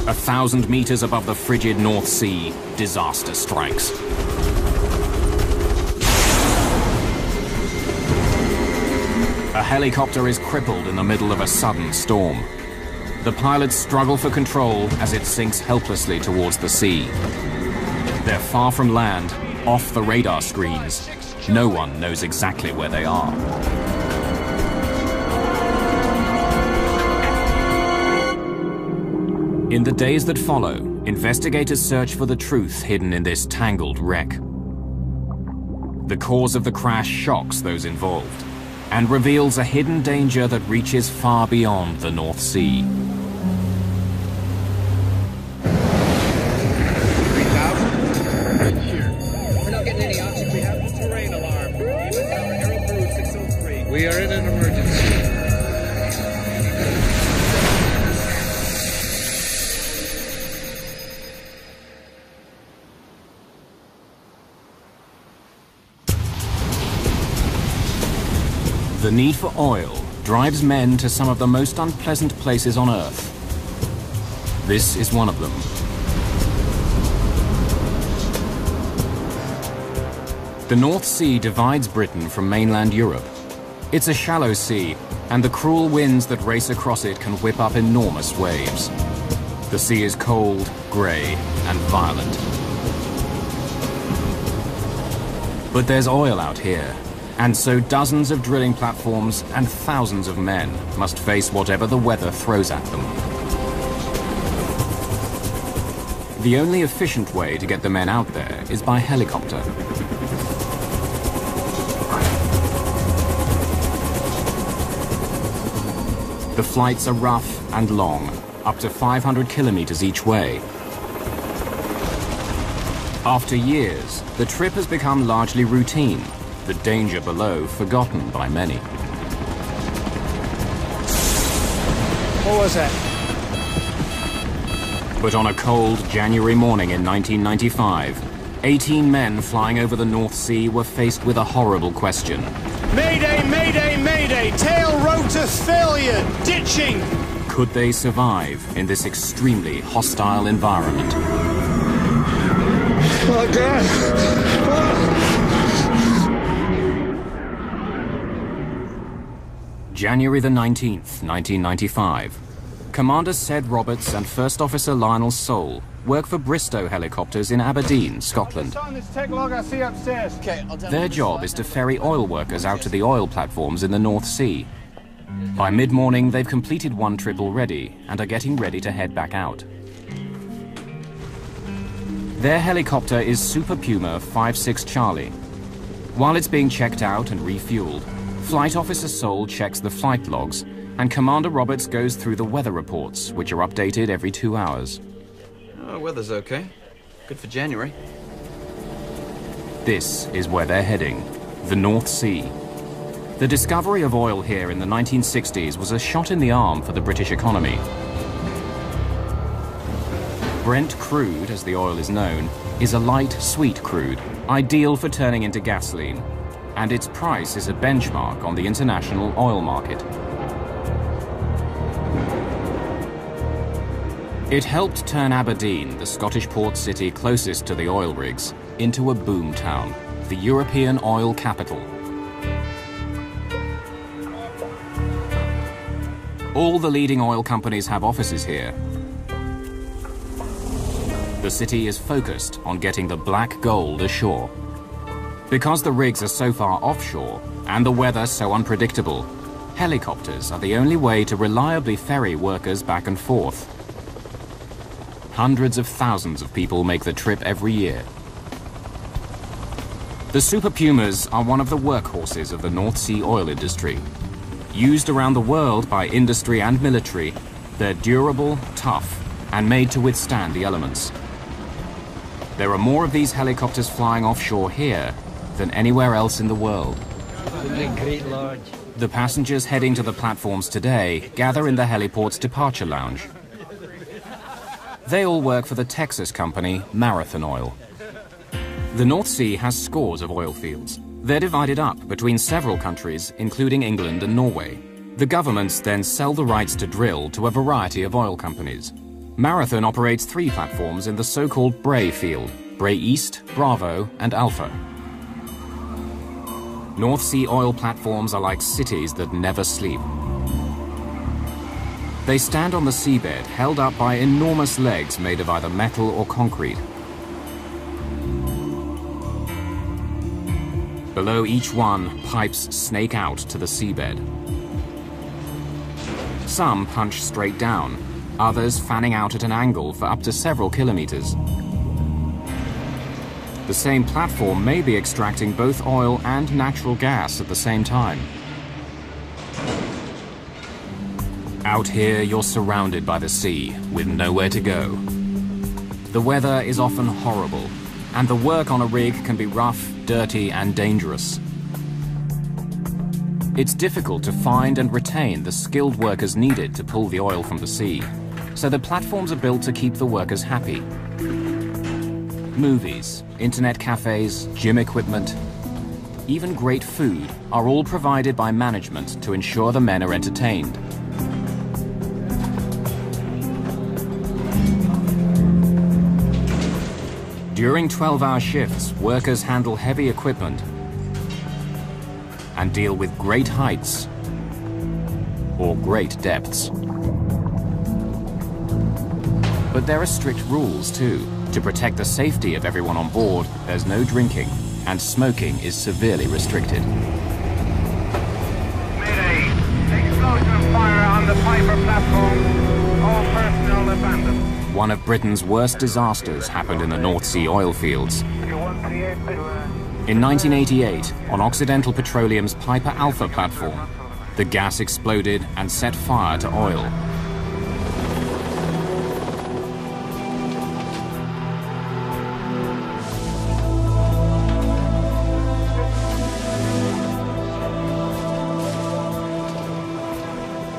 1,000 meters above the frigid North Sea, disaster strikes. A helicopter is crippled in the middle of a sudden storm. The pilots struggle for control as it sinks helplessly towards the sea. They're far from land, off the radar screens. No one knows exactly where they are. In the days that follow, investigators search for the truth hidden in this tangled wreck. The cause of the crash shocks those involved and reveals a hidden danger that reaches far beyond the North Sea. 3,000? Here. We're not getting any oxygen. We have the terrain alarm. Aero crew 603. We are in an emergency. The need for oil drives men to some of the most unpleasant places on Earth. This is one of them. The North Sea divides Britain from mainland Europe. It's a shallow sea, and the cruel winds that race across it can whip up enormous waves. The sea is cold, grey, and violent. But there's oil out here. And so dozens of drilling platforms and thousands of men must face whatever the weather throws at them. The only efficient way to get the men out there is by helicopter. The flights are rough and long, up to 500 kilometers each way. After years, the trip has become largely routine. The danger below forgotten by many. What was that? But on a cold January morning in 1995, 18 men flying over the North Sea were faced with a horrible question. Mayday, mayday, mayday! Tail rotor failure! Ditching! Could they survive in this extremely hostile environment? Oh, God! Oh. January the 19th, 1995. Commander Sed Roberts and First Officer Lionel Sole work for Bristow helicopters in Aberdeen, Scotland. Their job is to ferry oil workers out to the oil platforms in the North Sea. By mid-morning, they've completed one trip already and are getting ready to head back out. Their helicopter is Super Puma 56 Charlie. While it's being checked out and refueled, Flight Officer Sole checks the flight logs, and Commander Roberts goes through the weather reports, which are updated every 2 hours. Oh, weather's okay. Good for January. This is where they're heading, the North Sea. The discovery of oil here in the 1960s was a shot in the arm for the British economy. Brent crude, as the oil is known, is a light, sweet crude, ideal for turning into gasoline. And its price is a benchmark on the international oil market. It helped turn Aberdeen, the Scottish port city closest to the oil rigs, into a boom town, the European oil capital. All the leading oil companies have offices here. The city is focused on getting the black gold ashore. Because the rigs are so far offshore and the weather so unpredictable, helicopters are the only way to reliably ferry workers back and forth. Hundreds of thousands of people make the trip every year. The Super Pumas are one of the workhorses of the North Sea oil industry. Used around the world by industry and military, they're durable, tough, and made to withstand the elements. There are more of these helicopters flying offshore here than anywhere else in the world. The passengers heading to the platforms today gather in the heliport's departure lounge. They all work for the Texas company Marathon Oil. The North Sea has scores of oil fields. They're divided up between several countries, including England and Norway. The governments then sell the rights to drill to a variety of oil companies. Marathon operates 3 platforms in the so-called Bray field: Bray East, Bravo, and Alpha. North Sea oil platforms are like cities that never sleep. They stand on the seabed, held up by enormous legs made of either metal or concrete. Below each one, pipes snake out to the seabed. Some punch straight down, others fanning out at an angle for up to several kilometers. The same platform may be extracting both oil and natural gas at the same time. Out here, you're surrounded by the sea, with nowhere to go. The weather is often horrible, and the work on a rig can be rough, dirty, and dangerous. It's difficult to find and retain the skilled workers needed to pull the oil from the sea, so the platforms are built to keep the workers happy. Movies, internet cafes, gym equipment, even great food are all provided by management to ensure the men are entertained. During 12-hour shifts, workers handle heavy equipment and deal with great heights or great depths. But there are strict rules too. To protect the safety of everyone on board, there's no drinking, and smoking is severely restricted. Mayday! Explosion fire on the Piper platform. All personnel abandoned. One of Britain's worst disasters happened in the North Sea oil fields. In 1988, on Occidental Petroleum's Piper Alpha platform, the gas exploded and set fire to oil. –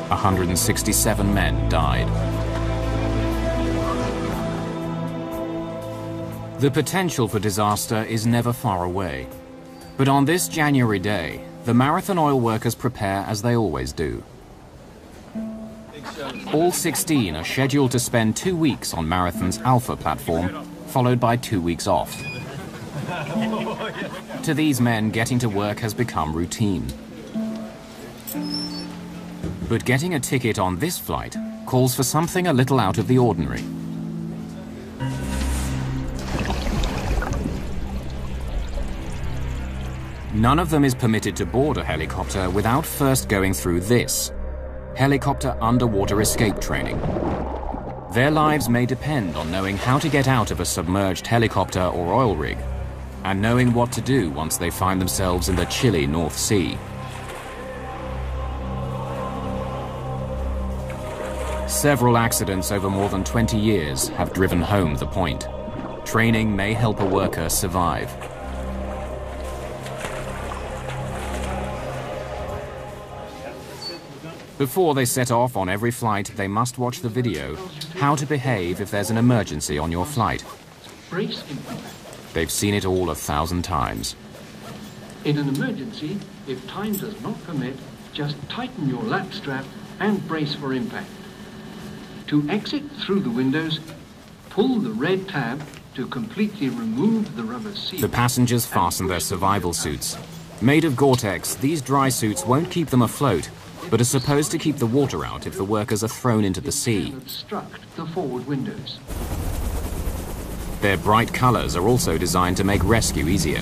167 men died. The potential for disaster is never far away. But on this January day, the Marathon oil workers prepare as they always do. All 16 are scheduled to spend 2 weeks on Marathon's Alpha platform, followed by 2 weeks off. To these men, getting to work has become routine. But getting a ticket on this flight calls for something a little out of the ordinary. None of them is permitted to board a helicopter without first going through this: helicopter underwater escape training. Their lives may depend on knowing how to get out of a submerged helicopter or oil rig, and knowing what to do once they find themselves in the chilly North Sea. Several accidents over more than 20 years have driven home the point. Training may help a worker survive. Before they set off on every flight, they must watch the video, how to behave if there's an emergency on your flight. They've seen it all 1,000 times. In an emergency, if time does not permit, just tighten your lap strap and brace for impact. To exit through the windows, pull the red tab to completely remove the rubber seal. The passengers fasten their survival suits. Made of Gore-Tex, these dry suits won't keep them afloat, but are supposed to keep the water out if the workers are thrown into the sea. Obstruct the forward windows. Their bright colors are also designed to make rescue easier.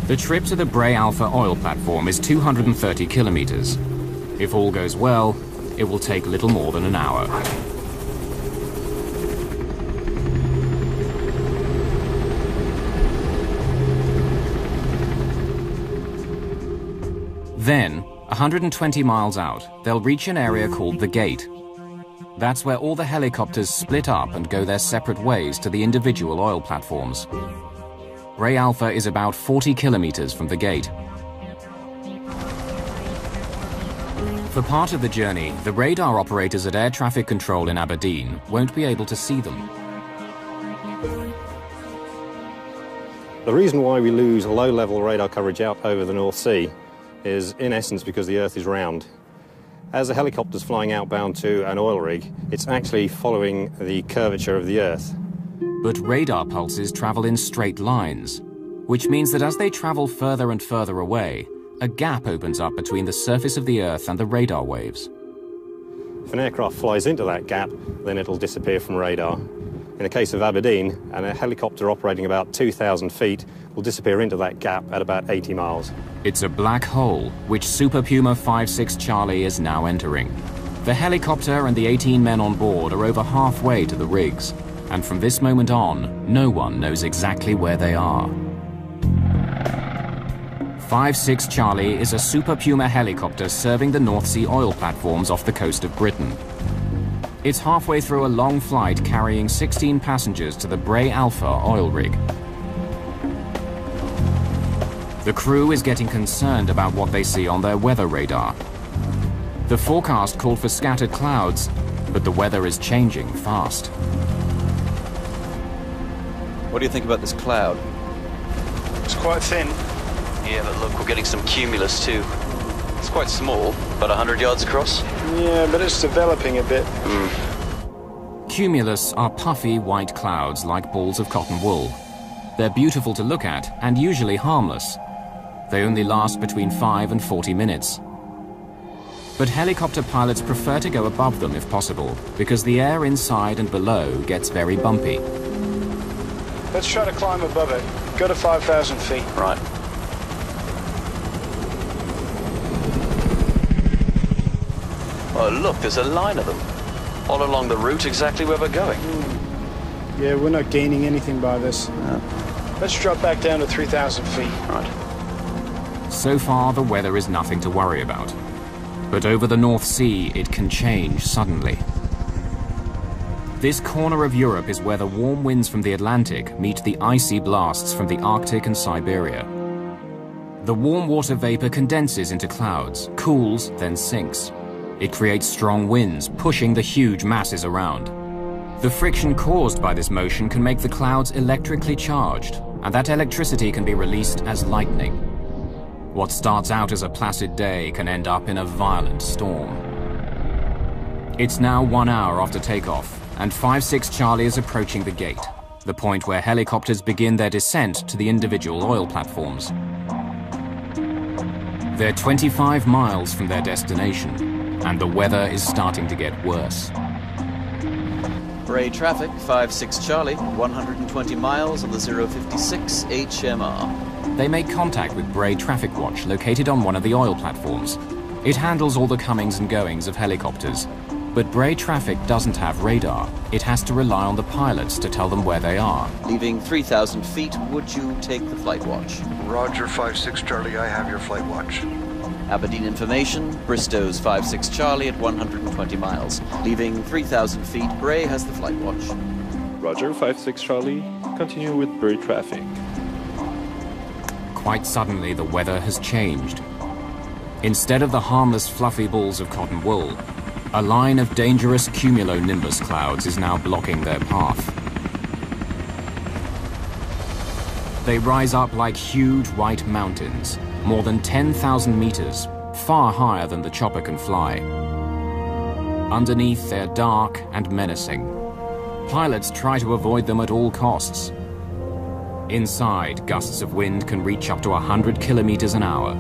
The trip to the Bray Alpha oil platform is 230 kilometers. If all goes well, it will take little more than an hour. Then, 120 miles out, they'll reach an area called the Gate. That's where all the helicopters split up and go their separate ways to the individual oil platforms. Bray Alpha is about 40 kilometers from the Gate. For part of the journey, the radar operators at air traffic control in Aberdeen won't be able to see them. The reason why we lose low-level radar coverage out over the North Sea is, in essence, because the Earth is round. As a helicopter's flying outbound to an oil rig, it's actually following the curvature of the Earth. But radar pulses travel in straight lines, which means that as they travel further and further away, a gap opens up between the surface of the Earth and the radar waves. If an aircraft flies into that gap, then it'll disappear from radar. In the case of Aberdeen, a helicopter operating about 2,000 feet will disappear into that gap at about 80 miles. It's a black hole, which Super Puma 56 Charlie is now entering. The helicopter and the 18 men on board are over halfway to the rigs, and from this moment on, no one knows exactly where they are. 56 Charlie is a Super Puma helicopter serving the North Sea oil platforms off the coast of Britain. It's halfway through a long flight carrying 16 passengers to the Bray Alpha oil rig. The crew is getting concerned about what they see on their weather radar. The forecast called for scattered clouds, but the weather is changing fast. What do you think about this cloud? It's quite thin. Yeah, but look, we're getting some cumulus too. It's quite small, about 100 yards across. Yeah, but it's developing a bit. Cumulus are puffy white clouds like balls of cotton wool. They're beautiful to look at and usually harmless. They only last between 5 and 40 minutes. But helicopter pilots prefer to go above them if possible, because the air inside and below gets very bumpy. Let's try to climb above it. Go to 5,000 feet. Right. Oh, look, there's a line of them. All along the route exactly where we're going. Yeah, we're not gaining anything by this. No. Let's drop back down to 3,000 feet. Right. So far, the weather is nothing to worry about. But over the North Sea, it can change suddenly. This corner of Europe is where the warm winds from the Atlantic meet the icy blasts from the Arctic and Siberia. The warm water vapor condenses into clouds, cools, then sinks. It creates strong winds, pushing the huge masses around. The friction caused by this motion can make the clouds electrically charged, and that electricity can be released as lightning. What starts out as a placid day can end up in a violent storm. It's now 1 hour after takeoff, and 56 Charlie is approaching the gate, the point where helicopters begin their descent to the individual oil platforms. They're 25 miles from their destination, and the weather is starting to get worse. Bray traffic, 56 Charlie, 120 miles on the 056 HMR. They make contact with Bray Traffic Watch, located on one of the oil platforms. It handles all the comings and goings of helicopters. But Bray Traffic doesn't have radar. It has to rely on the pilots to tell them where they are. Leaving 3,000 feet, would you take the flight watch? Roger, 56 Charlie, I have your flight watch. Aberdeen information, Bristow's 56 Charlie at 120 miles. Leaving 3,000 feet, Bray has the flight watch. Roger, 56 Charlie, continue with Bray traffic. Quite suddenly, the weather has changed. Instead of the harmless fluffy balls of cotton wool, a line of dangerous cumulonimbus clouds is now blocking their path. They rise up like huge white mountains, more than 10,000 meters, far higher than the chopper can fly. Underneath, they're dark and menacing. Pilots try to avoid them at all costs. Inside, gusts of wind can reach up to 100 kilometers an hour.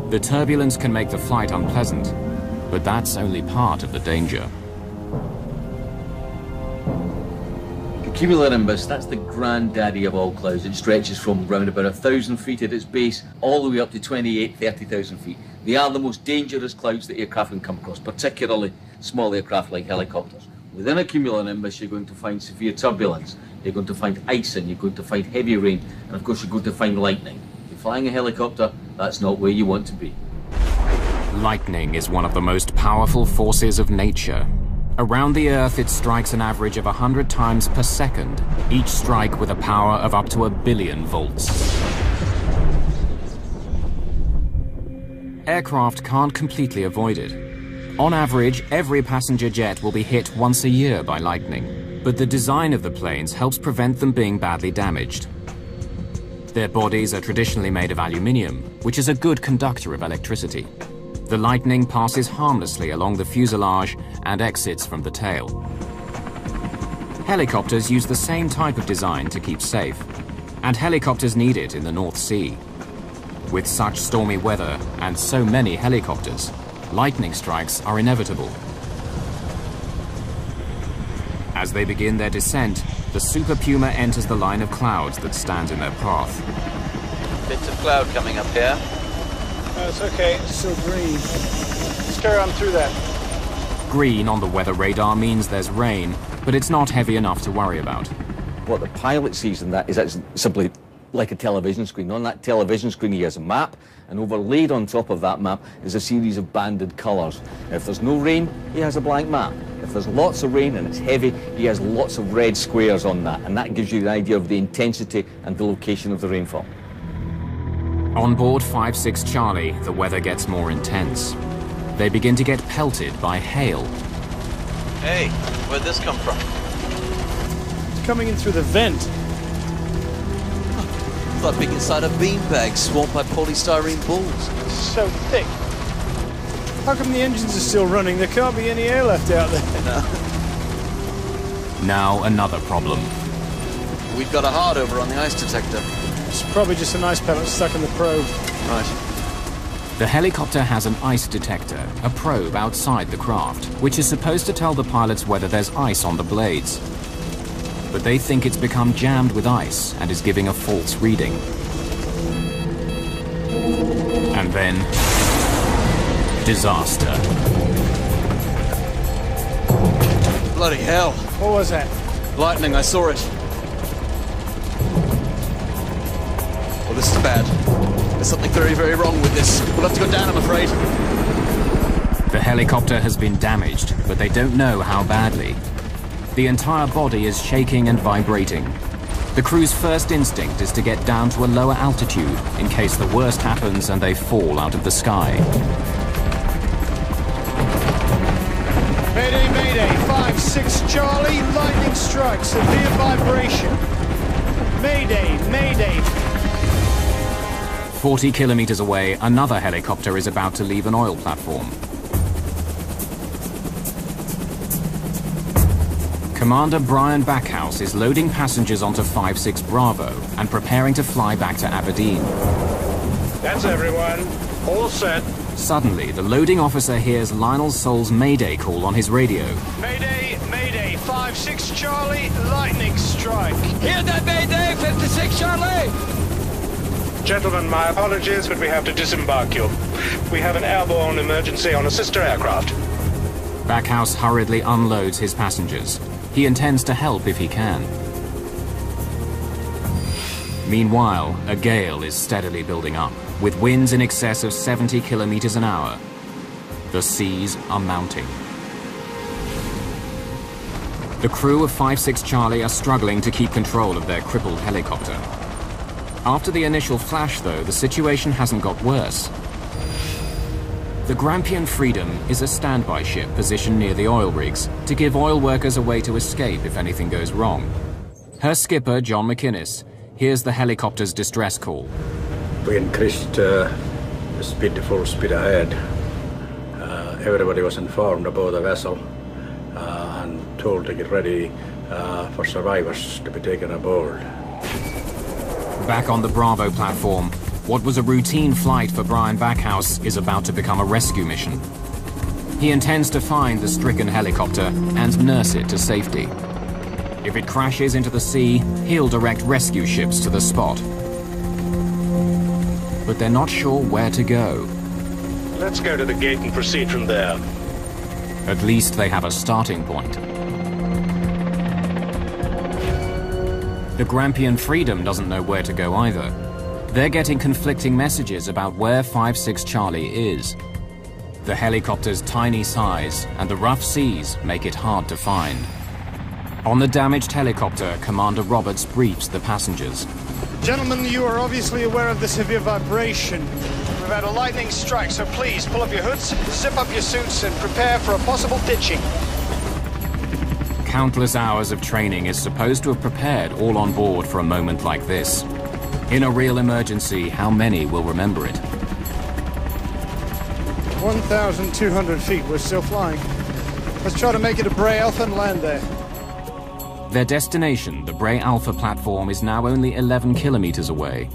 The turbulence can make the flight unpleasant, but that's only part of the danger. The cumulonimbus, that's the granddaddy of all clouds. It stretches from around about 1,000 feet at its base all the way up to 30,000 feet. They are the most dangerous clouds that aircraft can come across, particularly small aircraft like helicopters. Within a cumulonimbus, you're going to find severe turbulence, you're going to find icing, you're going to find heavy rain, and of course you're going to find lightning. If you're flying a helicopter, that's not where you want to be. Lightning is one of the most powerful forces of nature. Around the Earth, it strikes an average of 100 times per second, each strike with a power of up to 1 billion volts. Aircraft can't completely avoid it. On average, every passenger jet will be hit once a year by lightning, but the design of the planes helps prevent them being badly damaged. Their bodies are traditionally made of aluminium, which is a good conductor of electricity. The Lightning passes harmlessly along the fuselage and exits from the tail. Helicopters use the same type of design to keep safe, and helicopters need it in the North Sea. With such stormy weather and so many helicopters, lightning strikes are inevitable. As they begin their descent, the Super Puma enters the line of clouds that stands in their path. Bits of cloud coming up here. Oh, it's okay, it's still green. Let's carry on through that. Green on the weather radar means there's rain, but it's not heavy enough to worry about. What the pilot sees in that is actually simply like a television screen. On that television screen he has a map, and overlaid on top of that map is a series of banded colours. If there's no rain, he has a blank map. If there's lots of rain and it's heavy, he has lots of red squares on that, and that gives you the idea of the intensity and the location of the rainfall. On board 5-6 Charlie, the weather gets more intense. They begin to get pelted by hail. Hey, where'd this come from? It's coming in through the vent. It's like being inside a beanbag swamped by polystyrene balls. It's so thick. How come the engines are still running? There can't be any air left out there. No. Now another problem. We've got a hard over on the ice detector. It's probably just an ice pellet stuck in the probe. Right. The helicopter has an ice detector, a probe outside the craft, which is supposed to tell the pilots whether there's ice on the blades. But they think it's become jammed with ice and is giving a false reading. And then, disaster. Bloody hell. What was that? Lightning, I saw it. Well, this is bad. There's something very, very wrong with this. We'll have to go down, I'm afraid. The helicopter has been damaged, but they don't know how badly. The entire body is shaking and vibrating. The crew's first instinct is to get down to a lower altitude in case the worst happens and they fall out of the sky. Mayday, Mayday, 5-6 Charlie, lightning strike, severe vibration. Mayday, Mayday. 40 kilometers away, another helicopter is about to leave an oil platform. Commander Brian Backhouse is loading passengers onto 5-6 Bravo and preparing to fly back to Aberdeen. That's everyone. All set. Suddenly, the loading officer hears Lionel Sol's Mayday call on his radio. Mayday, Mayday, 5-6 Charlie, lightning strike. Hear that, Mayday, 56 Charlie! Gentlemen, my apologies, but we have to disembark you. We have an airborne emergency on a sister aircraft. Backhouse hurriedly unloads his passengers. He intends to help if he can. Meanwhile, a gale is steadily building up, with winds in excess of 70 kilometers an hour. The seas are mounting. The crew of 5-6 Charlie are struggling to keep control of their crippled helicopter. After the initial flash, though, the situation hasn't got worse. The Grampian Freedom is a standby ship positioned near the oil rigs to give oil workers a way to escape if anything goes wrong. Her skipper, John McInnes, hears the helicopter's distress call. We increased the speed to full speed ahead. Everybody was informed about the vessel and told to get ready for survivors to be taken aboard. Back on the Bravo platform, what was a routine flight for Brian Backhouse is about to become a rescue mission. He intends to find the stricken helicopter and nurse it to safety. If it crashes into the sea, he'll direct rescue ships to the spot. But they're not sure where to go. Let's go to the gate and proceed from there. At least they have a starting point. The Grampian Freedom doesn't know where to go either. They're getting conflicting messages about where 5-6 Charlie is. The helicopter's tiny size and the rough seas make it hard to find. On the damaged helicopter, Commander Roberts briefs the passengers. Gentlemen, you are obviously aware of the severe vibration. We've had a lightning strike, so please pull up your hoods, zip up your suits, and prepare for a possible ditching. Countless hours of training is supposed to have prepared all on board for a moment like this. In a real emergency, how many will remember it? 1,200 feet. We're still flying. Let's try to make it to Bray Alpha and land there. Their destination, the Bray Alpha platform, is now only 11 kilometers away.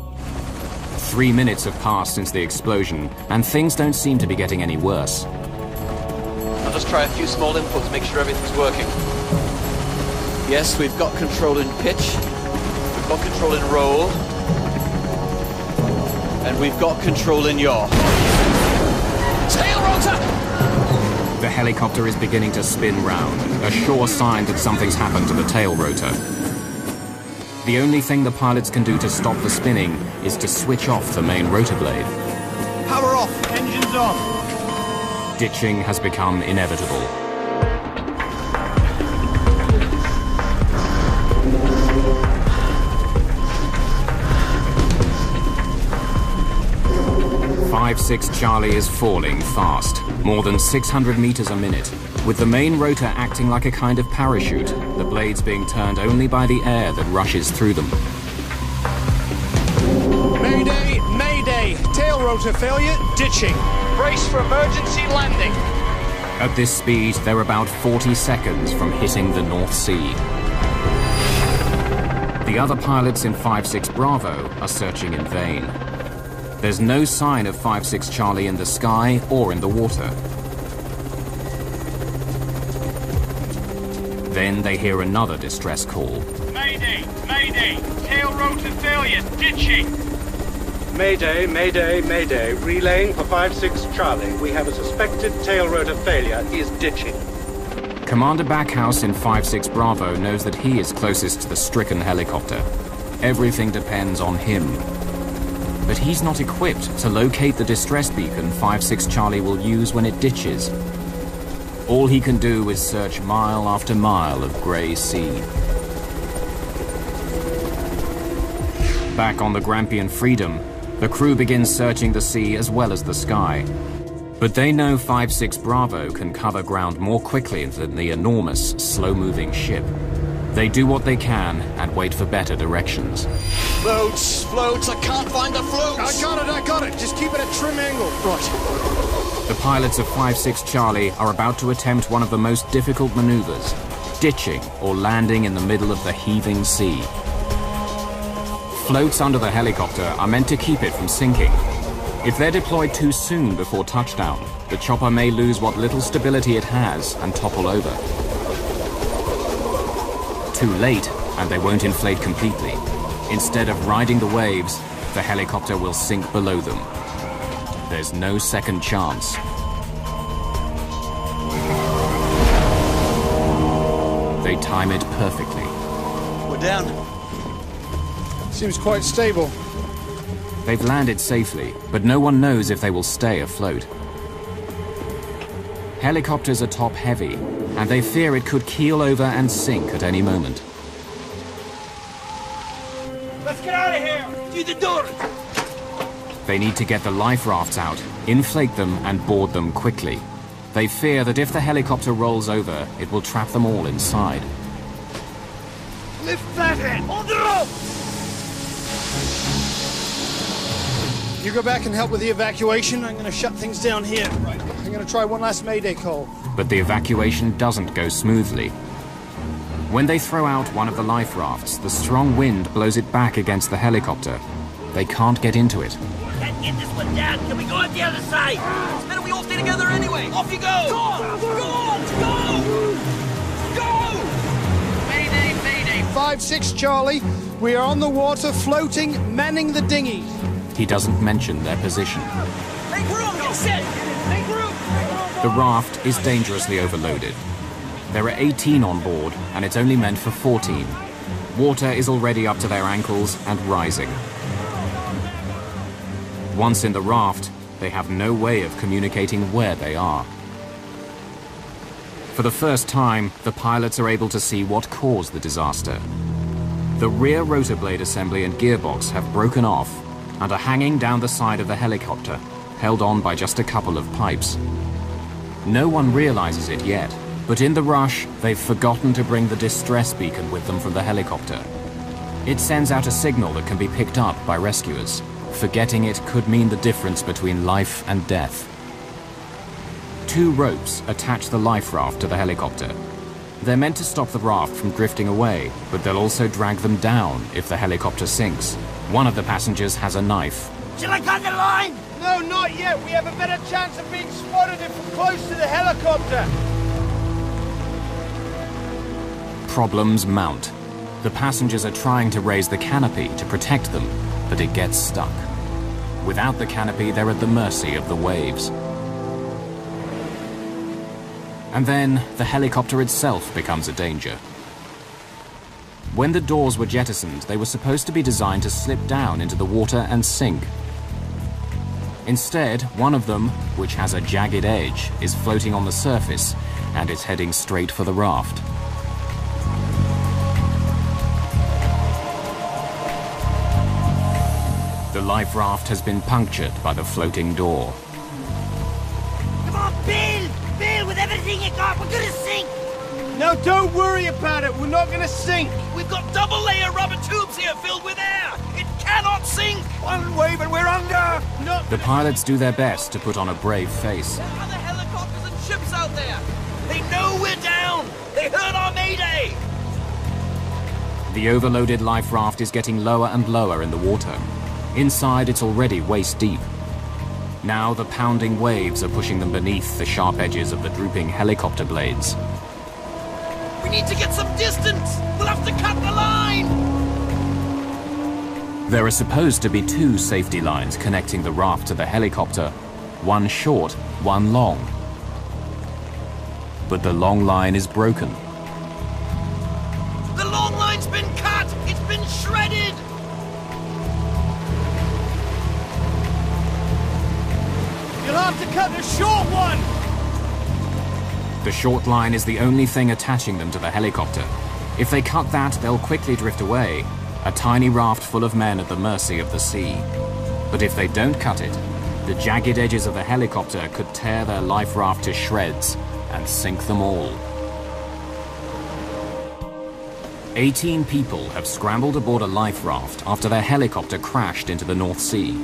3 minutes have passed since the explosion, and things don't seem to be getting any worse. I'll just try a few small inputs, make sure everything's working. Yes, we've got control in pitch, we've got control in roll, and we've got control in yaw. Tail rotor! The helicopter is beginning to spin round, a sure sign that something's happened to the tail rotor. The only thing the pilots can do to stop the spinning is to switch off the main rotor blade. Power off, engines on. Ditching has become inevitable. Charlie is falling fast, more than 600 meters a minute, with the main rotor acting like a kind of parachute, the blades being turned only by the air that rushes through them. Mayday, mayday, tail rotor failure, ditching. Brace for emergency landing. At this speed, they're about 40 seconds from hitting the North Sea. The other pilots in 5-6 Bravo are searching in vain. There's no sign of 5-6 Charlie in the sky or in the water. Then they hear another distress call. Mayday! Mayday! Tail rotor failure! Ditching! Mayday, mayday, mayday. Relaying for 5-6 Charlie. We have a suspected tail rotor failure. He is ditching. Commander Backhouse in 5-6 Bravo knows that he is closest to the stricken helicopter. Everything depends on him. But he's not equipped to locate the distress beacon 5-6 Charlie will use when it ditches. All he can do is search mile after mile of grey sea. Back on the Grampian Freedom, the crew begins searching the sea as well as the sky. But they know 5-6 Bravo can cover ground more quickly than the enormous, slow-moving ship. They do what they can and wait for better directions. Floats, floats, I can't find the floats! I got it, just keep it at trim angle. Right. The pilots of 5-6 Charlie are about to attempt one of the most difficult maneuvers, ditching or landing in the middle of the heaving sea. Floats under the helicopter are meant to keep it from sinking. If they're deployed too soon before touchdown, the chopper may lose what little stability it has and topple over. Too late, and they won't inflate completely. Instead of riding the waves, the helicopter will sink below them. There's no second chance. They time it perfectly. We're down. Seems quite stable. They've landed safely, but no one knows if they will stay afloat. Helicopters are top-heavy, and they fear it could keel over and sink at any moment. Let's get out of here! Through the door! They need to get the life rafts out, inflate them, and board them quickly. They fear that if the helicopter rolls over, it will trap them all inside. Lift Flathead! On the rope! You go back and help with the evacuation. I'm going to shut things down here. Right. I'm going to try one last Mayday call. But the evacuation doesn't go smoothly. When they throw out one of the life rafts, the strong wind blows it back against the helicopter. They can't get into it. Can't get this one down. Can we go on the other side? It's better we all stay together anyway. Off you go! Go on! Go on! Go! Go! Mayday, mayday! 5-6 Charlie, we are on the water, floating, manning the dinghy. He doesn't mention their position. Make room! Get set! Make room! The raft is dangerously overloaded. There are 18 on board, and it's only meant for 14. Water is already up to their ankles and rising. Once in the raft, they have no way of communicating where they are. For the first time, the pilots are able to see what caused the disaster. The rear rotor blade assembly and gearbox have broken off and are hanging down the side of the helicopter, held on by just a couple of pipes. No one realizes it yet, but in the rush, they've forgotten to bring the distress beacon with them from the helicopter. It sends out a signal that can be picked up by rescuers. Forgetting it could mean the difference between life and death. 2 ropes attach the life raft to the helicopter. They're meant to stop the raft from drifting away, but they'll also drag them down if the helicopter sinks. One of the passengers has a knife. Shall I cut the line? No, not yet. We have a better chance of being spotted if we're close to the helicopter. Problems mount. The passengers are trying to raise the canopy to protect them, but it gets stuck. Without the canopy, they're at the mercy of the waves. And then the helicopter itself becomes a danger. When the doors were jettisoned, they were supposed to be designed to slip down into the water and sink. Instead, one of them, which has a jagged edge, is floating on the surface and is heading straight for the raft. The life raft has been punctured by the floating door. Come on, Bill! Bill, with everything you got, we're gonna sink! No, don't worry about it. We're not gonna sink. We've got double-layer rubber tubes here filled with air! It cannot sink! One wave and we're under! No. The pilots do their best to put on a brave face. There are other helicopters and ships out there! They know we're down! They heard our Mayday! The overloaded life raft is getting lower and lower in the water. Inside, it's already waist deep. Now the pounding waves are pushing them beneath the sharp edges of the drooping helicopter blades. We need to get some distance! We'll have to cut the line! There are supposed to be 2 safety lines connecting the raft to the helicopter. One short, one long. But the long line is broken. The long line's been cut! It's been shredded! You'll have to cut the short one! The short line is the only thing attaching them to the helicopter. If they cut that, they'll quickly drift away, a tiny raft full of men at the mercy of the sea. But if they don't cut it, the jagged edges of the helicopter could tear their life raft to shreds and sink them all. 18 people have scrambled aboard a life raft after their helicopter crashed into the North Sea.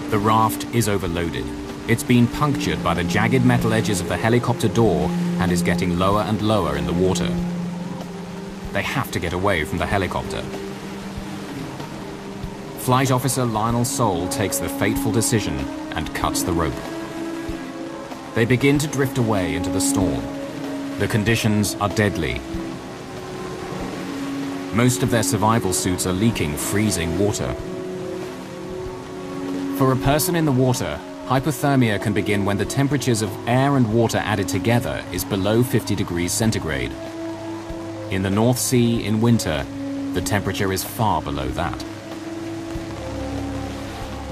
The raft is overloaded. It's been punctured by the jagged metal edges of the helicopter door and is getting lower and lower in the water. They have to get away from the helicopter. Flight Officer Lionel Soule takes the fateful decision and cuts the rope. They begin to drift away into the storm. The conditions are deadly. Most of their survival suits are leaking freezing water. For a person in the water, hypothermia can begin when the temperatures of air and water added together is below 50 degrees centigrade. In the North Sea in winter, the temperature is far below that.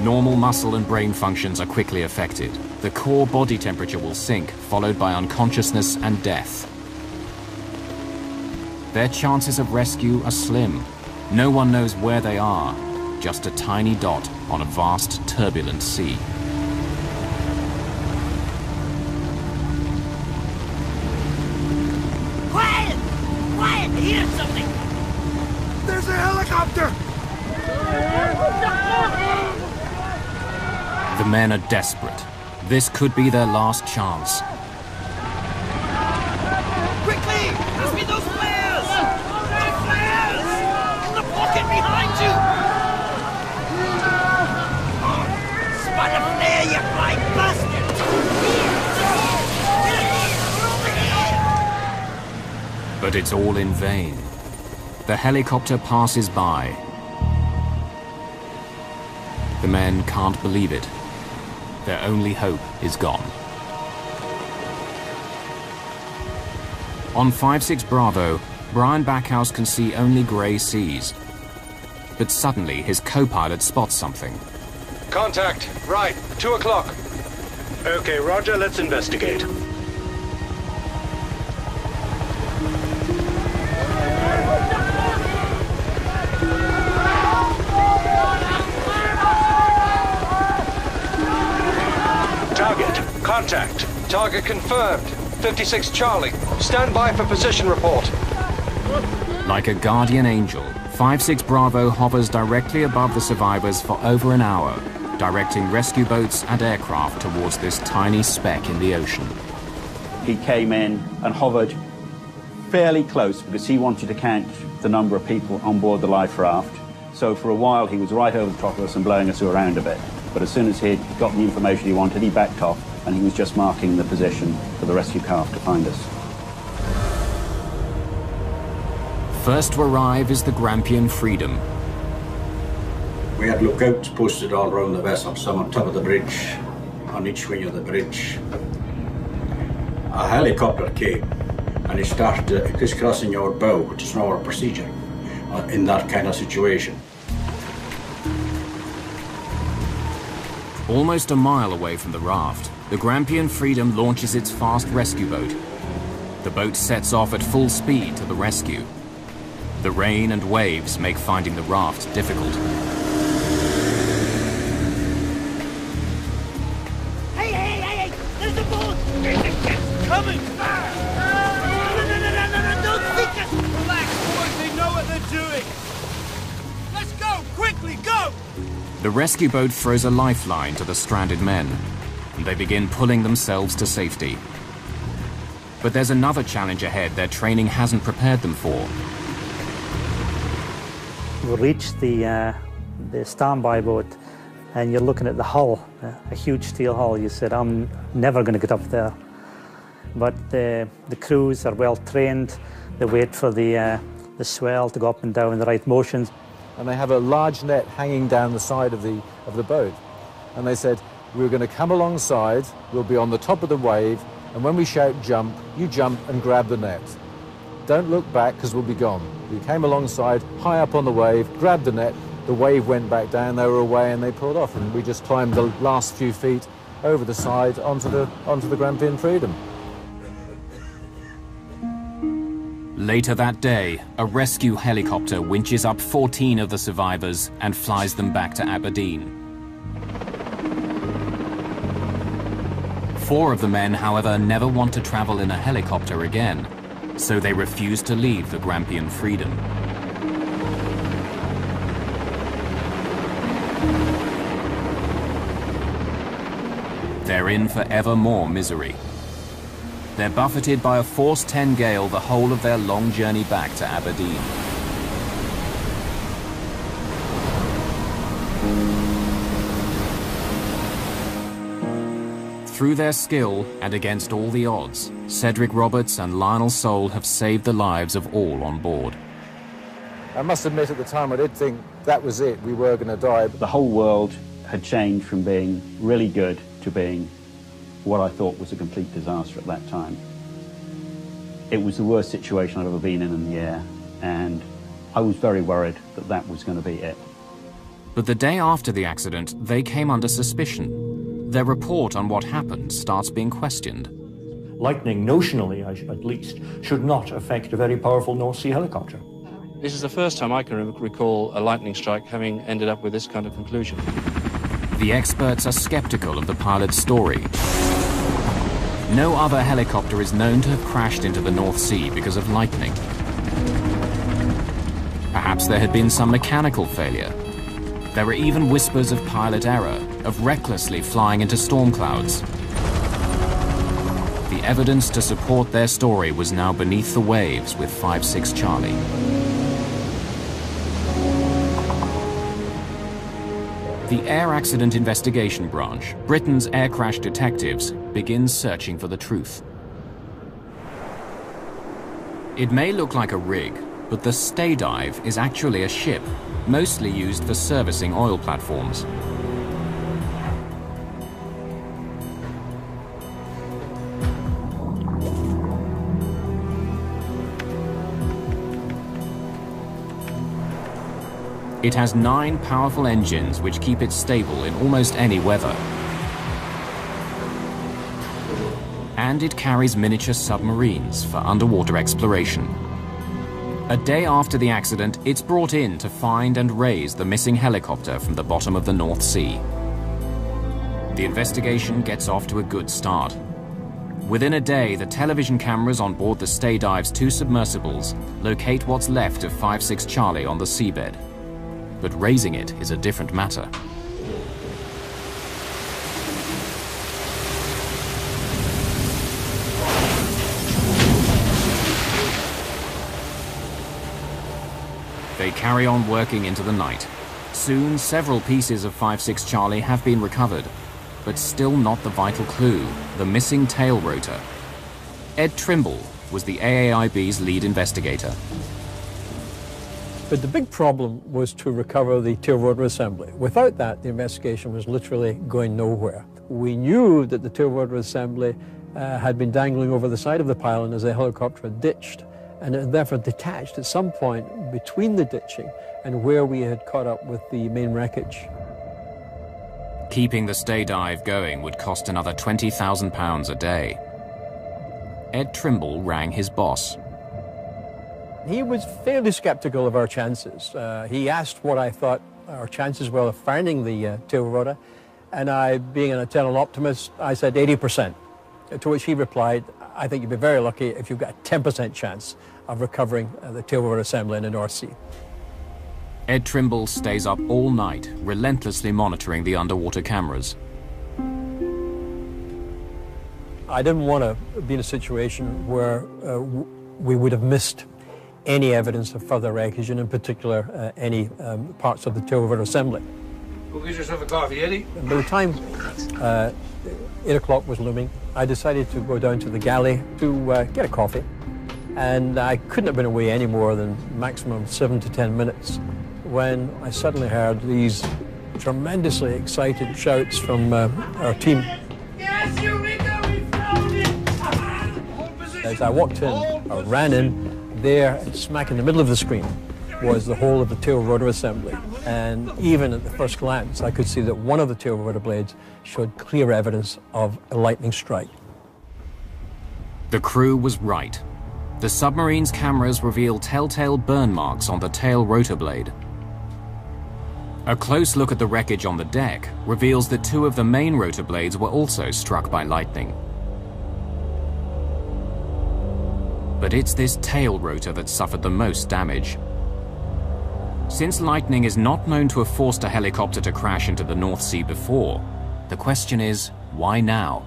Normal muscle and brain functions are quickly affected. The core body temperature will sink, followed by unconsciousness and death. Their chances of rescue are slim. No one knows where they are, just a tiny dot on a vast, turbulent sea. Quiet! Quiet! I hear something! There's a helicopter! The men are desperate. This could be their last chance. Quickly! Pass me those flares! The flares! In the pocket behind you! Spot a flare, you flying bastard! But it's all in vain. The helicopter passes by. The men can't believe it. Their only hope is gone. On 5-6 Bravo, Brian Backhouse can see only grey seas. But suddenly his co-pilot spots something. Contact. Right. 2 o'clock. Okay, Roger. Let's investigate. Target. Contact. Target confirmed. 56 Charlie. Stand by for position report. Like a guardian angel, 5-6 Bravo hovers directly above the survivors for over an hour, directing rescue boats and aircraft towards this tiny speck in the ocean. He came in and hovered fairly close because he wanted to count the number of people on board the life raft. So for a while he was right over the top of us and blowing us around a bit. But as soon as he'd gotten the information he wanted, he backed off and he was just marking the position for the rescue craft to find us. First to arrive is the Grampian Freedom. We had lookouts posted all around the vessel, some on top of the bridge, on each wing of the bridge. A helicopter came and it started crisscrossing our bow, which is not our procedure in that kind of situation. Almost a mile away from the raft, the Grampian Freedom launches its fast rescue boat. The boat sets off at full speed to the rescue. The rain and waves make finding the raft difficult. Hey! There's a boat! It's coming! No, don't think it! Relax, boys, they know what they're doing! Let's go! Quickly, go! The rescue boat throws a lifeline to the stranded men, and they begin pulling themselves to safety. But there's another challenge ahead their training hasn't prepared them for. We reached the standby boat, and you're looking at the hull, a huge steel hull. You said, I'm never going to get up there. But the crews are well trained. They wait for the swell to go up and down in the right motions. And they have a large net hanging down the side of the boat. And they said, we're going to come alongside, we'll be on the top of the wave, and when we shout jump, you jump and grab the net. Don't look back because we'll be gone. We came alongside, high up on the wave, grabbed the net, the wave went back down, they were away and they pulled off, and we just climbed the last few feet over the side onto the Grampian Freedom. Later that day, a rescue helicopter winches up 14 of the survivors and flies them back to Aberdeen. 4 of the men, however, never want to travel in a helicopter again, so they refuse to leave the Grampian Freedom. They're in for ever more misery. They're buffeted by a force 10 gale the whole of their long journey back to Aberdeen. Through their skill and against all the odds, Cedric Roberts and Lionel Sole have saved the lives of all on board. I must admit at the time I did think that was it, we were going to die. The whole world had changed from being really good to being what I thought was a complete disaster at that time. It was the worst situation I've ever been in the air, and I was very worried that that was going to be it. But the day after the accident, they came under suspicion. Their report on what happened starts being questioned. Lightning, notionally at least, should not affect a very powerful North Sea helicopter. This is the first time I can recall a lightning strike having ended up with this kind of conclusion. The experts are skeptical of the pilot's story. No other helicopter is known to have crashed into the North Sea because of lightning. Perhaps there had been some mechanical failure. There were even whispers of pilot error, of recklessly flying into storm clouds. The evidence to support their story was now beneath the waves with 5-6 Charlie. The Air Accident Investigation Branch, Britain's air crash detectives, begins searching for the truth. It may look like a rig, but the Stay Dive is actually a ship, mostly used for servicing oil platforms. It has 9 powerful engines which keep it stable in almost any weather. And it carries miniature submarines for underwater exploration. A day after the accident, it's brought in to find and raise the missing helicopter from the bottom of the North Sea. The investigation gets off to a good start. Within a day, the television cameras on board the Stay Dive's 2 submersibles locate what's left of 5-6 Charlie on the seabed. But raising it is a different matter. They carry on working into the night. Soon, several pieces of 5-6 Charlie have been recovered, but still not the vital clue, the missing tail rotor. Ed Trimble was the AAIB's lead investigator. But the big problem was to recover the tail rotor assembly. Without that, the investigation was literally going nowhere. We knew that the tail rotor assembly had been dangling over the side of the pylon as the helicopter had ditched, and it had therefore detached at some point between the ditching and where we had caught up with the main wreckage. Keeping the stay dive going would cost another £20,000 a day. Ed Trimble rang his boss. He was fairly skeptical of our chances. He asked what I thought our chances were of finding the tail rotor, and I, being an eternal optimist, I said 80%. To which he replied, I think you'd be very lucky if you've got a 10% chance of recovering the tail rotor assembly in the North Sea. Ed Trimble stays up all night, relentlessly monitoring the underwater cameras. I didn't want to be in a situation where we would have missed any evidence of further wreckage, and in particular any parts of the tail rotor assembly. Go get yourself a coffee, Eddie. And by the time 8 o'clock was looming, I decided to go down to the galley to get a coffee. And I couldn't have been away any more than maximum 7 to 10 minutes when I suddenly heard these tremendously excited shouts from our team. Yes, Eureka, we found it! As I walked in, I ran in, there, smack in the middle of the screen, was the whole of the tail rotor assembly. And even at the first glance, I could see that one of the tail rotor blades showed clear evidence of a lightning strike. The crew was right. The submarine's cameras revealed telltale burn marks on the tail rotor blade. A close look at the wreckage on the deck reveals that 2 of the main rotor blades were also struck by lightning. But it's this tail rotor that suffered the most damage. Since lightning is not known to have forced a helicopter to crash into the North Sea before, the question is, why now?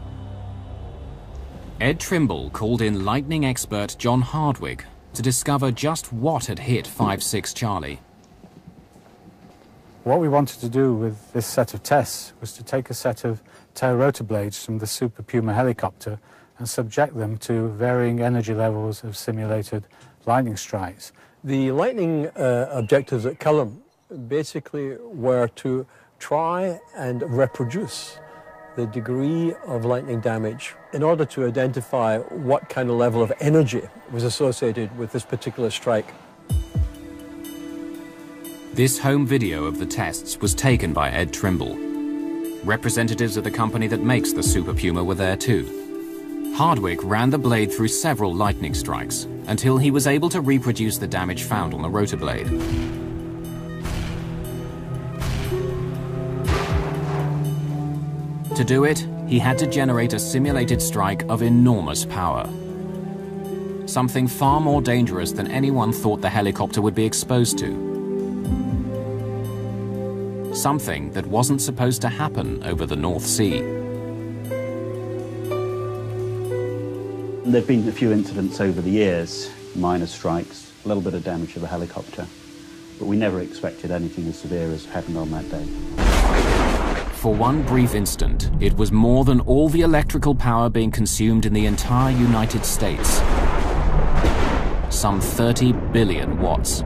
Ed Trimble called in lightning expert John Hardwick to discover just what had hit 5-6 Charlie. What we wanted to do with this set of tests was to take a set of tail rotor blades from the Super Puma helicopter and subject them to varying energy levels of simulated lightning strikes. The lightning objectives at Culham basically were to try and reproduce the degree of lightning damage in order to identify what kind of level of energy was associated with this particular strike. This home video of the tests was taken by Ed Trimble. Representatives of the company that makes the Super Puma were there too. Hardwick ran the blade through several lightning strikes until he was able to reproduce the damage found on the rotor blade. To do it, he had to generate a simulated strike of enormous power. Something far more dangerous than anyone thought the helicopter would be exposed to. Something that wasn't supposed to happen over the North Sea. There have been a few incidents over the years, minor strikes, a little bit of damage to the helicopter, but we never expected anything as severe as happened on that day. For one brief instant, it was more than all the electrical power being consumed in the entire United States. Some 30 billion watts.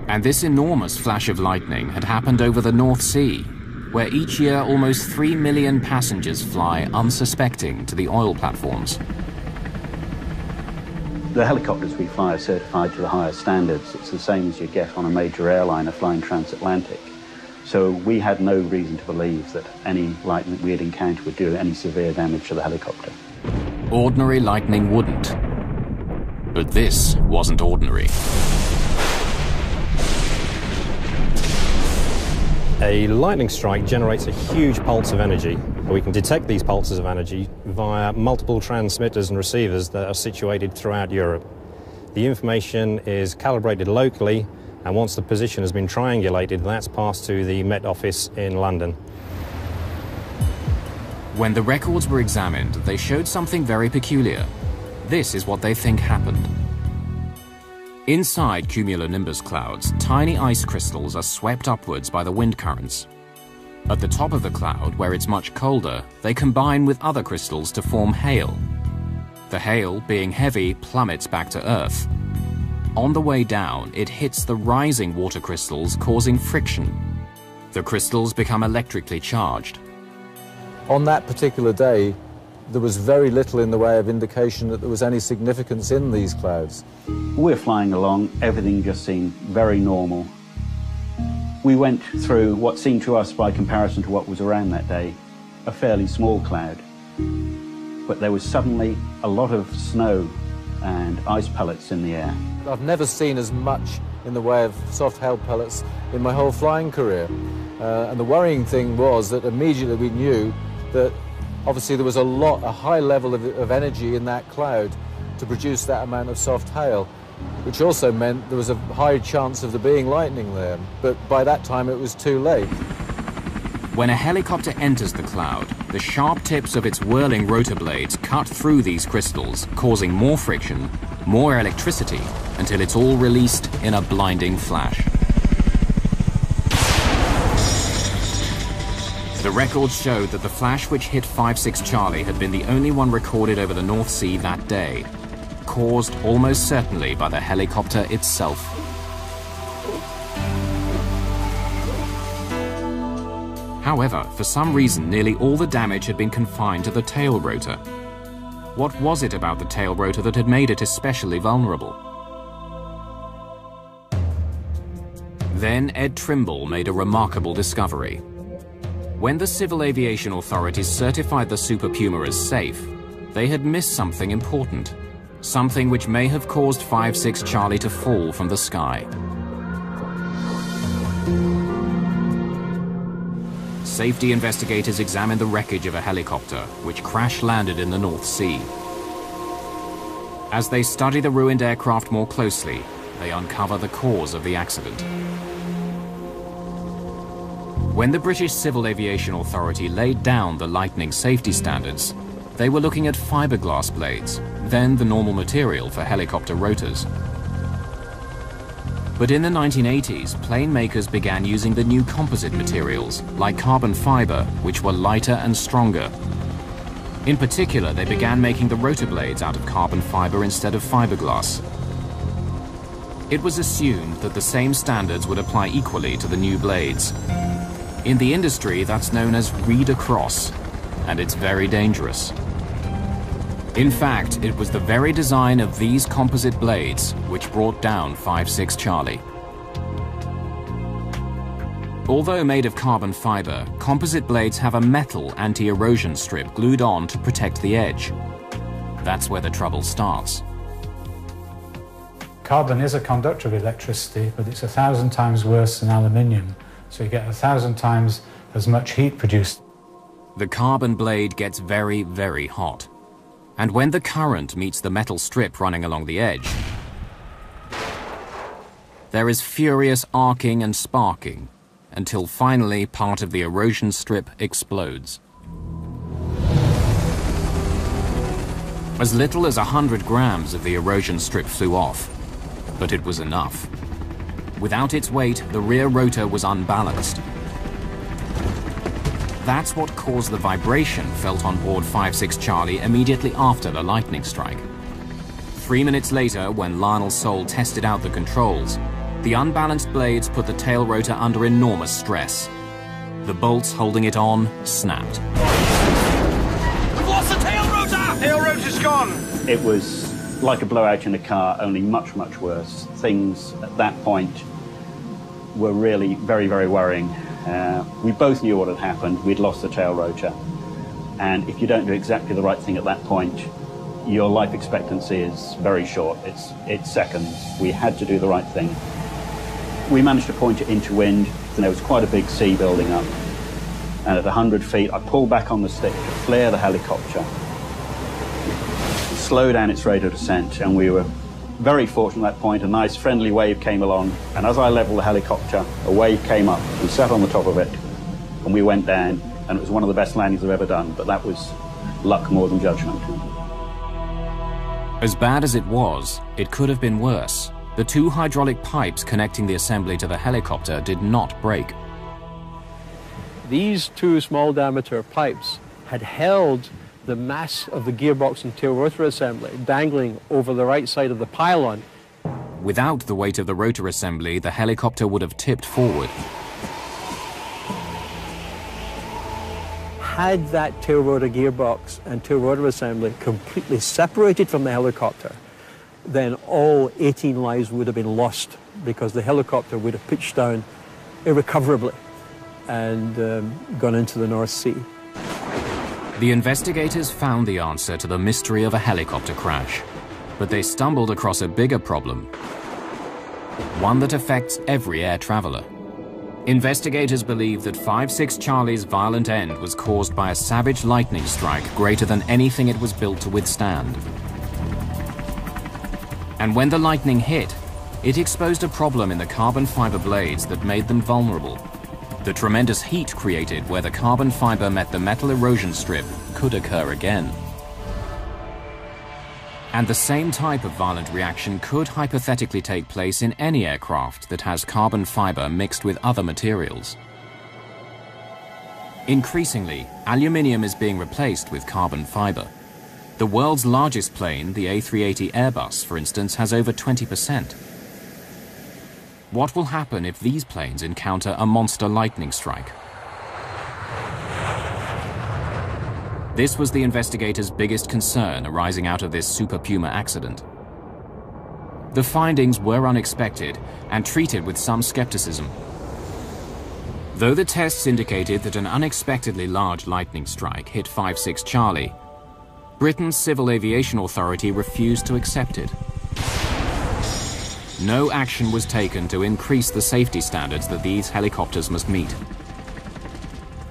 And this enormous flash of lightning had happened over the North Sea, where each year almost 3 million passengers fly unsuspecting to the oil platforms. The helicopters we fly are certified to the highest standards. It's the same as you get on a major airliner flying transatlantic. So we had no reason to believe that any lightning we had encountered would do any severe damage to the helicopter. Ordinary lightning wouldn't. But this wasn't ordinary. A lightning strike generates a huge pulse of energy. We can detect these pulses of energy via multiple transmitters and receivers that are situated throughout Europe. The information is calibrated locally, and once the position has been triangulated, that's passed to the Met Office in London. When the records were examined, they showed something very peculiar. This is what they think happened. Inside cumulonimbus clouds, tiny ice crystals are swept upwards by the wind currents. At the top of the cloud, where it's much colder, they combine with other crystals to form hail. The hail, being heavy, plummets back to Earth. On the way down, it hits the rising water crystals, causing friction. The crystals become electrically charged. On that particular day, there was very little in the way of indication that there was any significance in these clouds. We're flying along, everything just seemed very normal. We went through what seemed to us, by comparison to what was around that day, a fairly small cloud. But there was suddenly a lot of snow and ice pellets in the air. I've never seen as much in the way of soft hail pellets in my whole flying career. And the worrying thing was that immediately we knew that obviously there was a high level of energy in that cloud to produce that amount of soft hail, which also meant there was a high chance of there being lightning there. But by that time it was too late. When a helicopter enters the cloud, the sharp tips of its whirling rotor blades cut through these crystals, causing more friction, more electricity, until it's all released in a blinding flash. The records showed that the flash which hit 5-6 Charlie had been the only one recorded over the North Sea that day, caused almost certainly by the helicopter itself. However, for some reason, nearly all the damage had been confined to the tail rotor. What was it about the tail rotor that had made it especially vulnerable? Then Ed Trimble made a remarkable discovery. When the Civil Aviation Authorities certified the Super Puma as safe, they had missed something important, something which may have caused 5-6 Charlie to fall from the sky. Safety investigators examined the wreckage of a helicopter which crash-landed in the North Sea. As they study the ruined aircraft more closely, they uncover the cause of the accident. When the British Civil Aviation Authority laid down the lightning safety standards, they were looking at fiberglass blades, then the normal material for helicopter rotors. But in the 1980s, plane makers began using the new composite materials, like carbon fiber, which were lighter and stronger. In particular, they began making the rotor blades out of carbon fiber instead of fiberglass. It was assumed that the same standards would apply equally to the new blades. In the industry, that's known as read-across, and it's very dangerous. In fact, it was the very design of these composite blades which brought down 5-6 Charlie. Although made of carbon fiber, composite blades have a metal anti-erosion strip glued on to protect the edge. That's where the trouble starts. Carbon is a conductor of electricity, but it's 1,000 times worse than aluminium. So you get 1,000 times as much heat produced. The carbon blade gets very, very hot. And when the current meets the metal strip running along the edge, there is furious arcing and sparking, until finally part of the erosion strip explodes. As little as 100 grams of the erosion strip flew off, but it was enough. Without its weight, the rear rotor was unbalanced. That's what caused the vibration felt on board 5-6 Charlie immediately after the lightning strike. 3 minutes later, when Lionel Soule tested out the controls, the unbalanced blades put the tail rotor under enormous stress. The bolts holding it on snapped. We've lost the tail rotor! Tail rotor's gone! It was like a blowout in a car, only much, much worse. Things at that point were really very, very worrying. We both knew what had happened. We'd lost the tail rotor. And if you don't do exactly the right thing at that point, your life expectancy is very short. It's seconds. We had to do the right thing. We managed to point it into wind, and there was quite a big sea building up. And at 100 feet, I pulled back on the stick to flare the helicopter, slow down its rate of descent, and we were very fortunate at that point. A nice friendly wave came along, and as I leveled the helicopter, a wave came up. We sat on the top of it, and we went down, and it was one of the best landings I've ever done, but that was luck more than judgment. As bad as it was, it could have been worse. The two hydraulic pipes connecting the assembly to the helicopter did not break. These two small diameter pipes had held the mass of the gearbox and tail rotor assembly dangling over the right side of the pylon. Without the weight of the rotor assembly, the helicopter would have tipped forward. Had that tail rotor gearbox and tail rotor assembly completely separated from the helicopter, then all 18 lives would have been lost, because the helicopter would have pitched down irrecoverably and gone into the North Sea. The investigators found the answer to the mystery of a helicopter crash, but they stumbled across a bigger problem, one that affects every air traveler. Investigators believe that 5-6 Charlie's violent end was caused by a savage lightning strike greater than anything it was built to withstand. And when the lightning hit, it exposed a problem in the carbon fiber blades that made them vulnerable. The tremendous heat created where the carbon fiber met the metal erosion strip could occur again. And the same type of violent reaction could hypothetically take place in any aircraft that has carbon fiber mixed with other materials. Increasingly, aluminium is being replaced with carbon fiber. The world's largest plane, the A380 Airbus, for instance, has over 20%. What will happen if these planes encounter a monster lightning strike? This was the investigators' biggest concern arising out of this Super Puma accident. The findings were unexpected and treated with some skepticism. Though the tests indicated that an unexpectedly large lightning strike hit 5-6 Charlie, Britain's Civil Aviation Authority refused to accept it. No action was taken to increase the safety standards that these helicopters must meet.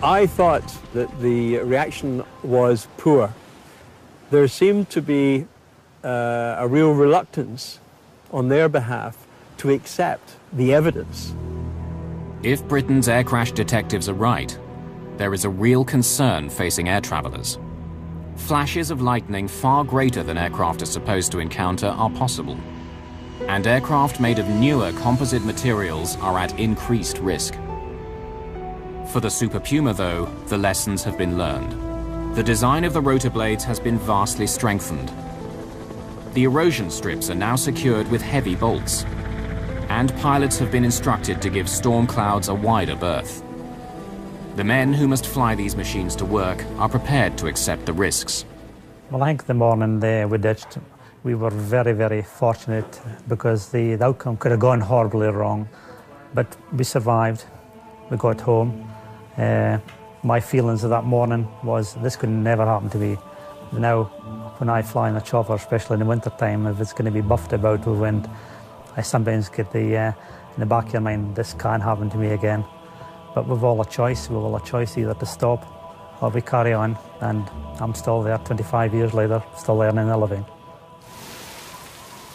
I thought that the reaction was poor. There seemed to be a real reluctance on their behalf to accept the evidence. If Britain's air crash detectives are right, there is a real concern facing air travelers. Flashes of lightning far greater than aircraft are supposed to encounter are possible. And aircraft made of newer composite materials are at increased risk. For the Super Puma, though, the lessons have been learned. The design of the rotor blades has been vastly strengthened. The erosion strips are now secured with heavy bolts, and pilots have been instructed to give storm clouds a wider berth. The men who must fly these machines to work are prepared to accept the risks. Well, I think the morning we ditched, we were very, very fortunate, because the outcome could have gone horribly wrong. But we survived. We got home. My feelings of that morning was this could never happen to me. Now, when I fly in a chopper, especially in the winter time, if it's going to be buffed about with wind, I sometimes get in the back of your mind, this can't happen to me again. But we've all a choice. We've all a choice either to stop or we carry on. And I'm still there 25 years later, still learning a living.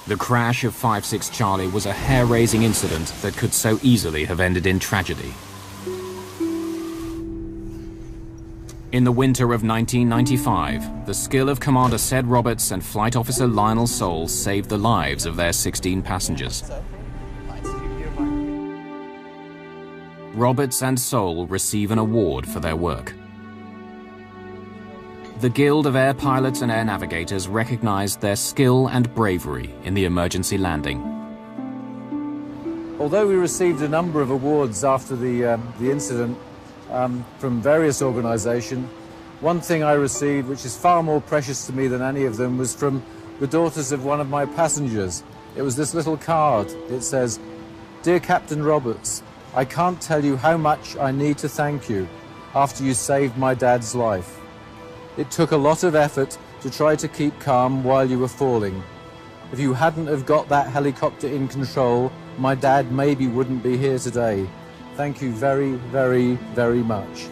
The crash of 5-6 Charlie was a hair-raising incident that could so easily have ended in tragedy. In the winter of 1995, the skill of Commander Ced Roberts and Flight Officer Lionel Soule saved the lives of their 16 passengers. Roberts and Soule receive an award for their work. The Guild of Air Pilots and Air Navigators recognized their skill and bravery in the emergency landing. Although we received a number of awards after the incident from various organisations, one thing I received, which is far more precious to me than any of them, was from the daughters of one of my passengers. It was this little card. It says, "Dear Captain Roberts, I can't tell you how much I need to thank you after you saved my dad's life. It took a lot of effort to try to keep calm while you were falling. If you hadn't have got that helicopter in control, my dad maybe wouldn't be here today. Thank you very, very, very much."